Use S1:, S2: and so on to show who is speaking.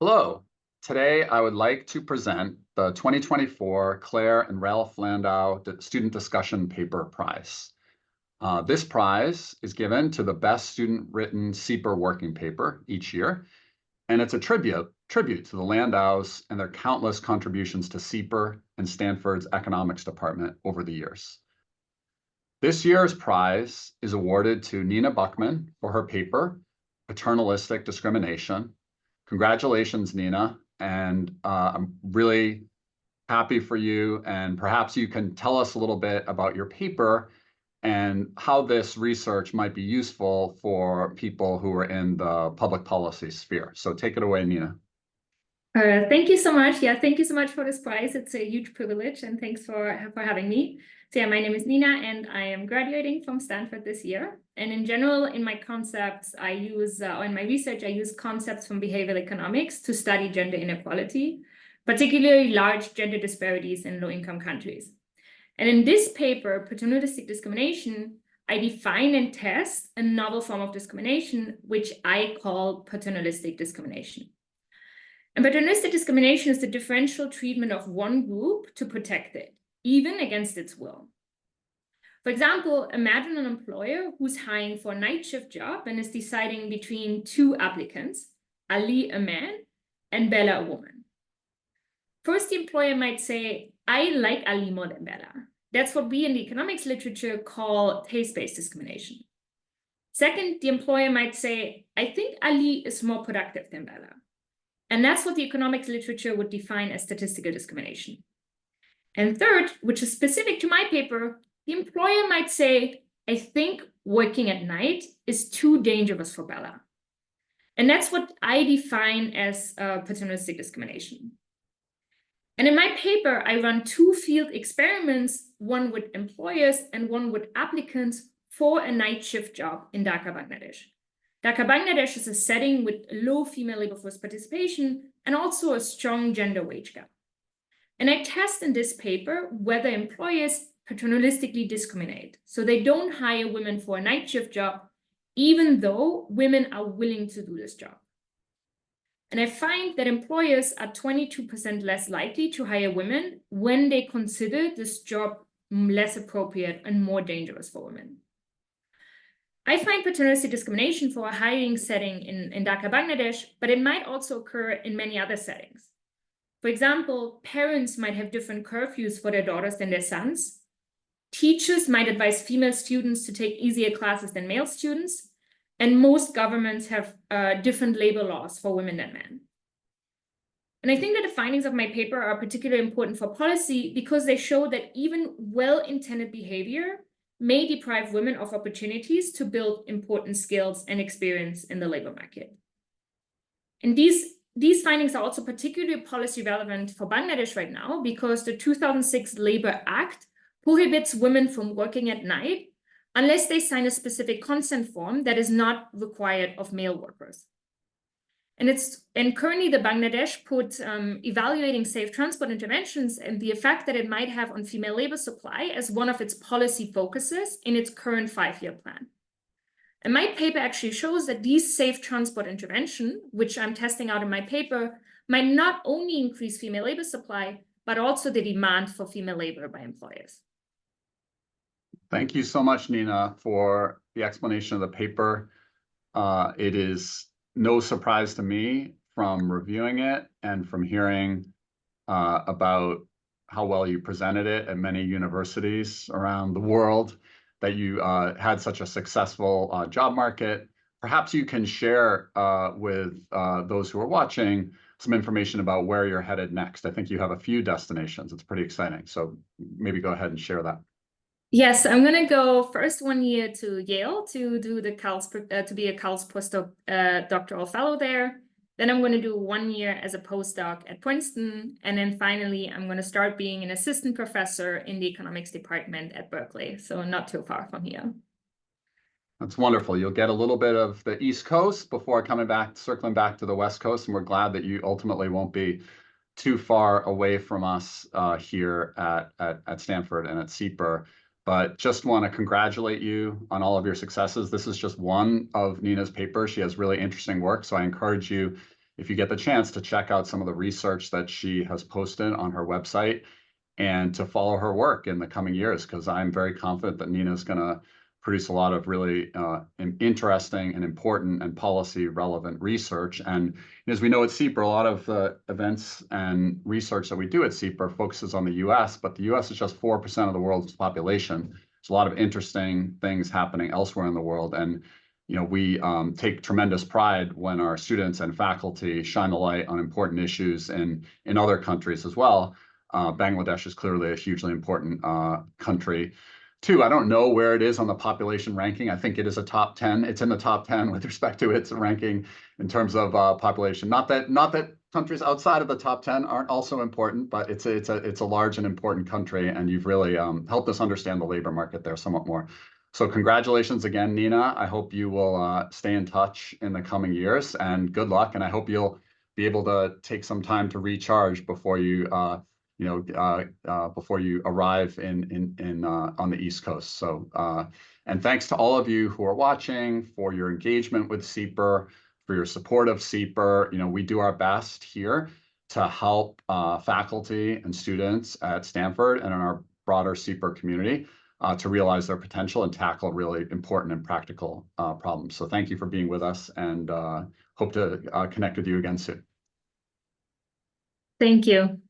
S1: Hello. Today, I would like to present the 2024 Claire and Ralph Landau Student Discussion Paper Prize. This prize is given to the best student-written SIEPR working paper each year, and it's a tribute to the Landaus and their countless contributions to SIEPR and Stanford's economics department over the years. This year's prize is awarded to Nina Buchmann for her paper, Paternalistic Discrimination. Congratulations, Nina, and I'm really happy for you, and perhaps you can tell us a little bit about your paper and how this research might be useful for people who are in the public policy sphere. So take it away, Nina.
S2: Thank you so much. Yeah, thank you so much for this prize. It's a huge privilege, and thanks for having me. So yeah, my name is Nina, and I am graduating from Stanford this year. And in general, in my concepts, I use, or in my research, I use concepts from behavioral economics to study gender inequality, particularly large gender disparities in low-income countries. And in this paper, Paternalistic Discrimination, I define and test a novel form of discrimination, which I call paternalistic discrimination. And paternalistic discrimination is the differential treatment of one group to protect it, even against its will. For example, imagine an employer who's hiring for a night shift job and is deciding between two applicants, Ali, a man, and Bella, a woman. First, the employer might say, I like Ali more than Bella. That's what we in the economics literature call taste-based discrimination. Second, the employer might say, I think Ali is more productive than Bella. And that's what the economics literature would define as statistical discrimination. And third, which is specific to my paper, the employer might say, I think working at night is too dangerous for Bella. And that's what I define as paternalistic discrimination. And in my paper, I run two field experiments, one with employers and one with applicants for a night shift job in Dhaka, Bangladesh. Dhaka, Bangladesh is a setting with low female labor force participation and also a strong gender wage gap. And I test in this paper whether employers paternalistically discriminate. So they don't hire women for a night shift job, even though women are willing to do this job. And I find that employers are 22% less likely to hire women when they consider this job less appropriate and more dangerous for women. I find paternalistic discrimination for a hiring setting in Dhaka, Bangladesh, but it might also occur in many other settings. For example, parents might have different curfews for their daughters than their sons. Teachers might advise female students to take easier classes than male students. And most governments have different labor laws for women than men. And I think that the findings of my paper are particularly important for policy because they show that even well-intended behavior may deprive women of opportunities to build important skills and experience in the labor market. And these findings are also particularly policy relevant for Bangladesh right now because the 2006 Labor Act prohibits women from working at night unless they sign a specific consent form that is not required of male workers. And currently the Bangladesh put evaluating safe transport interventions and the effect that it might have on female labor supply as one of its policy focuses in its current 5-year plan. And my paper actually shows that these safe transport intervention, which I'm testing out in my paper, might not only increase female labor supply, but also the demand for female labor by employers.
S1: Thank you so much, Nina, for the explanation of the paper. It is no surprise to me from reviewing it and from hearing about how well you presented it at many universities around the world that you had such a successful job market. Perhaps you can share with those who are watching some information about where you're headed next. I think you have a few destinations. It's pretty exciting. So maybe go ahead and share that.
S2: Yes, I'm going to go first 1 year to Yale to do the to be a CALS postdoc doctoral fellow there. Then I'm going to do 1 year as a postdoc at Princeton. And then finally, I'm going to start being an assistant professor in the economics department at Berkeley. So not too far from here.
S1: That's wonderful. You'll get a little bit of the East Coast before circling back to the West Coast. And we're glad that you ultimately won't be too far away from us here at Stanford and at SIEPR. But just want to congratulate you on all of your successes. This is just one of Nina's papers. She has really interesting work. So I encourage you if you get the chance to check out some of the research that she has posted on her website and to follow her work in the coming years, because I'm very confident that Nina is going to produce a lot of really interesting and important and policy relevant research. And as we know at SIEPR, a lot of events and research that we do at SIEPR focuses on the US, but the US is just 4% of the world's population. There's a lot of interesting things happening elsewhere in the world. And we take tremendous pride when our students and faculty shine the light on important issues in other countries as well. Bangladesh is clearly a hugely important country. Two, I don't know where it is on the population ranking. I think it is a top 10. It's in the top 10 with respect to its ranking in terms of population. Not that countries outside of the top 10 aren't also important, but it's a large and important country, and you've really helped us understand the labor market there somewhat more. So congratulations again, Nina. I hope you will stay in touch in the coming years, and good luck. And I hope you'll be able to take some time to recharge before you before you arrive on the East Coast. So, and thanks to all of you who are watching for your engagement with SIEPR, for your support of SIEPR. We do our best here to help faculty and students at Stanford and in our broader SIEPR community to realize their potential and tackle really important and practical problems. So thank you for being with us, and hope to connect with you again soon.
S2: Thank you.